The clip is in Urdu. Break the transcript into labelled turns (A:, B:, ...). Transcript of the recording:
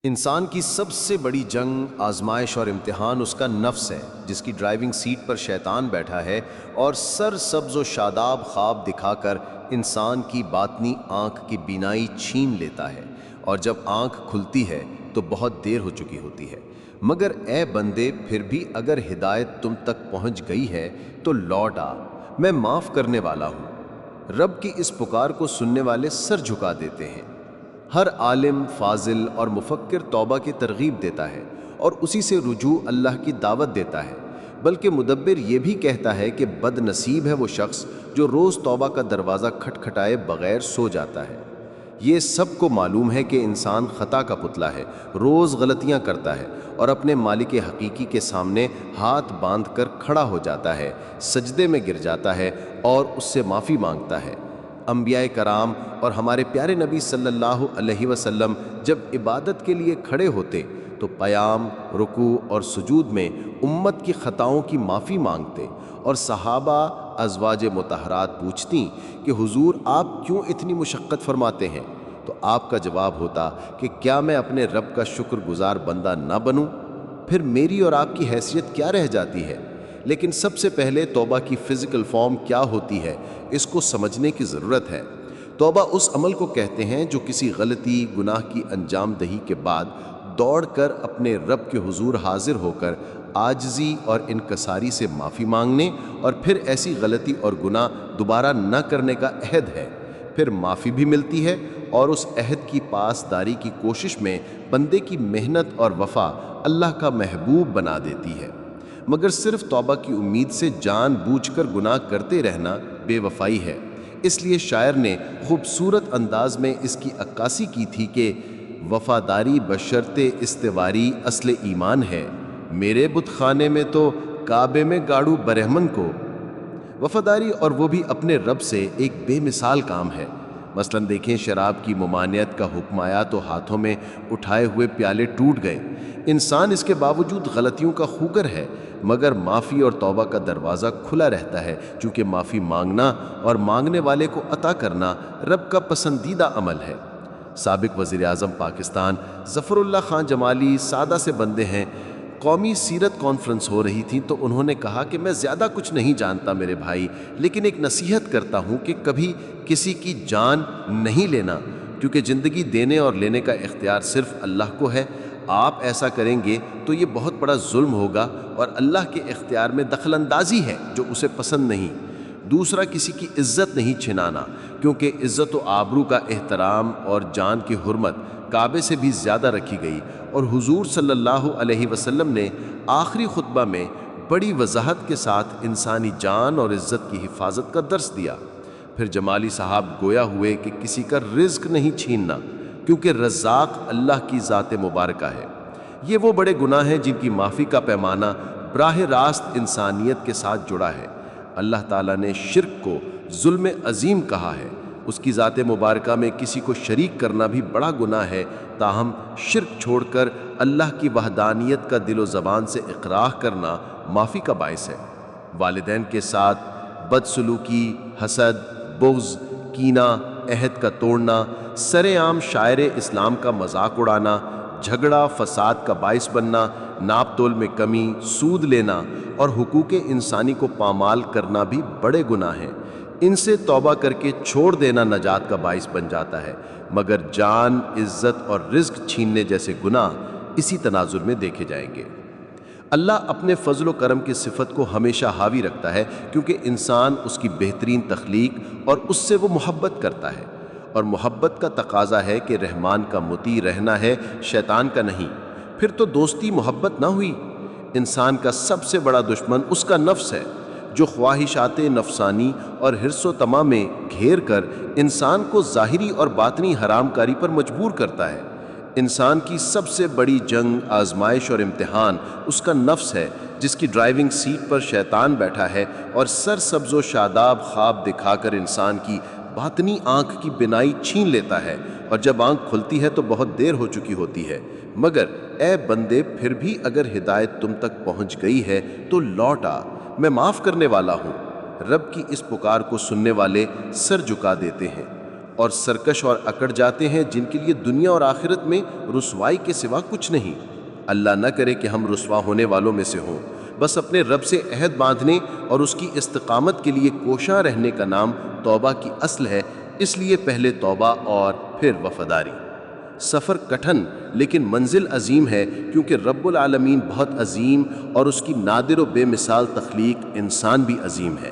A: انسان کی سب سے بڑی جنگ، آزمائش اور امتحان اس کا نفس ہے، جس کی ڈرائیونگ سیٹ پر شیطان بیٹھا ہے اور سر سبز و شاداب خواب دکھا کر انسان کی باطنی آنکھ کی بینائی چھین لیتا ہے، اور جب آنکھ کھلتی ہے تو بہت دیر ہو چکی ہوتی ہے۔ مگر اے بندے، پھر بھی اگر ہدایت تم تک پہنچ گئی ہے تو لوٹ آ، میں معاف کرنے والا ہوں۔ رب کی اس پکار کو سننے والے سر جھکا دیتے ہیں۔ ہر عالم، فاضل اور مفکر توبہ کی ترغیب دیتا ہے اور اسی سے رجوع اللہ کی دعوت دیتا ہے، بلکہ مدبر یہ بھی کہتا ہے کہ بد نصیب ہے وہ شخص جو روز توبہ کا دروازہ کھٹکھٹائے بغیر سو جاتا ہے۔ یہ سب کو معلوم ہے کہ انسان خطا کا پتلا ہے، روز غلطیاں کرتا ہے اور اپنے مالک حقیقی کے سامنے ہاتھ باندھ کر کھڑا ہو جاتا ہے، سجدے میں گر جاتا ہے اور اس سے معافی مانگتا ہے۔ انبیاء کرام اور ہمارے پیارے نبی صلی اللہ علیہ وسلم جب عبادت کے لیے کھڑے ہوتے تو قیام، رکوع اور سجود میں امت کی خطاؤں کی معافی مانگتے، اور صحابہ ازواج مطہرات پوچھتیں کہ حضور آپ کیوں اتنی مشقت فرماتے ہیں؟ تو آپ کا جواب ہوتا کہ کیا میں اپنے رب کا شکر گزار بندہ نہ بنوں؟ پھر میری اور آپ کی حیثیت کیا رہ جاتی ہے؟ لیکن سب سے پہلے توبہ کی فزیکل فارم کیا ہوتی ہے، اس کو سمجھنے کی ضرورت ہے۔ توبہ اس عمل کو کہتے ہیں جو کسی غلطی، گناہ کی انجام دہی کے بعد دوڑ کر اپنے رب کے حضور حاضر ہو کر عاجزی اور انکساری سے معافی مانگنے اور پھر ایسی غلطی اور گناہ دوبارہ نہ کرنے کا عہد ہے۔ پھر معافی بھی ملتی ہے اور اس عہد کی پاسداری کی کوشش میں بندے کی محنت اور وفا اللہ کا محبوب بنا دیتی ہے۔ مگر صرف توبہ کی امید سے جان بوجھ کر گناہ کرتے رہنا بے وفائی ہے۔ اس لیے شاعر نے خوبصورت انداز میں اس کی عکاسی کی تھی کہ وفاداری بشرط استواری اصل ایمان ہے، میرے بت خانے میں تو کعبے میں گاڑو برہمن کو۔ وفاداری اور وہ بھی اپنے رب سے ایک بے مثال کام ہے۔ مثلا دیکھیں، شراب کی ممانعت کا حکم آیا تو ہاتھوں میں اٹھائے ہوئے پیالے ٹوٹ گئے۔ انسان اس کے باوجود غلطیوں کا خوگر ہے، مگر معافی اور توبہ کا دروازہ کھلا رہتا ہے، چونکہ معافی مانگنا اور مانگنے والے کو عطا کرنا رب کا پسندیدہ عمل ہے۔ سابق وزیر اعظم پاکستان ظفر اللہ خان جمالی سادہ سے بندے ہیں۔ قومی سیرت کانفرنس ہو رہی تھی تو انہوں نے کہا کہ میں زیادہ کچھ نہیں جانتا میرے بھائی، لیکن ایک نصیحت کرتا ہوں کہ کبھی کسی کی جان نہیں لینا، کیونکہ زندگی دینے اور لینے کا اختیار صرف اللہ کو ہے۔ آپ ایسا کریں گے تو یہ بہت بڑا ظلم ہوگا اور اللہ کے اختیار میں دخل اندازی ہے جو اسے پسند نہیں۔ دوسرا، کسی کی عزت نہیں چھنانا، کیونکہ عزت و آبرو کا احترام اور جان کی حرمت کعبے سے بھی زیادہ رکھی گئی، اور حضور صلی اللہ علیہ وسلم نے آخری خطبہ میں بڑی وضاحت کے ساتھ انسانی جان اور عزت کی حفاظت کا درس دیا۔ پھر جمالی صاحب گویا ہوئے کہ کسی کا رزق نہیں چھیننا، کیونکہ رزاق اللہ کی ذات مبارکہ ہے۔ یہ وہ بڑے گناہ ہیں جن کی معافی کا پیمانہ براہ راست انسانیت کے ساتھ جڑا ہے۔ اللہ تعالیٰ نے شرک کو ظلم عظیم کہا ہے۔ اس کی ذات مبارکہ میں کسی کو شریک کرنا بھی بڑا گناہ ہے، تاہم شرک چھوڑ کر اللہ کی وحدانیت کا دل و زبان سے اقرار کرنا معافی کا باعث ہے۔ والدین کے ساتھ بدسلوکی، حسد، بغض، کینہ، عہد کا توڑنا، سر عام شاعر اسلام کا مذاق اڑانا، جھگڑا فساد کا باعث بننا، ناپ تول میں کمی، سود لینا اور حقوق انسانی کو پامال کرنا بھی بڑے گناہ ہیں۔ ان سے توبہ کر کے چھوڑ دینا نجات کا باعث بن جاتا ہے، مگر جان، عزت اور رزق چھیننے جیسے گناہ اسی تناظر میں دیکھے جائیں گے۔ اللہ اپنے فضل و کرم کی صفت کو ہمیشہ حاوی رکھتا ہے، کیونکہ انسان اس کی بہترین تخلیق اور اس سے وہ محبت کرتا ہے، اور محبت کا تقاضا ہے کہ رحمان کا مطیع رہنا ہے، شیطان کا نہیں۔ پھر تو دوستی محبت نہ ہوئی۔ انسان کا سب سے بڑا دشمن اس کا نفس ہے، جو خواہشات نفسانی اور حرص و طمع میں گھیر کر انسان کو ظاہری اور باطنی حرام کاری پر مجبور کرتا ہے۔ انسان کی سب سے بڑی جنگ، آزمائش اور امتحان اس کا نفس ہے، جس کی ڈرائیونگ سیٹ پر شیطان بیٹھا ہے اور سر سبز و شاداب خواب دکھا کر انسان کی باطنی آنکھ کی بینائی چھین لیتا ہے، اور جب آنکھ کھلتی ہے تو بہت دیر ہو چکی ہوتی ہے۔ مگر اے بندے، پھر بھی اگر ہدایت تم تک پہنچ گئی ہے تو لوٹ آ، میں معاف کرنے والا ہوں۔ رب کی اس پکار کو سننے والے سر جھکا دیتے ہیں اور سرکش اور اکڑ جاتے ہیں جن کے لیے دنیا اور آخرت میں رسوائی کے سوا کچھ نہیں۔ اللہ نہ کرے کہ ہم رسوا ہونے والوں میں سے ہوں۔ بس اپنے رب سے عہد باندھنے اور اس کی استقامت کے لیے کوشاں رہنے کا نام توبہ کی اصل ہے، اس لیے پہلے توبہ اور پھر وفاداری۔ سفر کٹھن لیکن منزل عظیم ہے، کیونکہ رب العالمین بہت عظیم اور اس کی نادر و بے مثال تخلیق انسان بھی عظیم ہے۔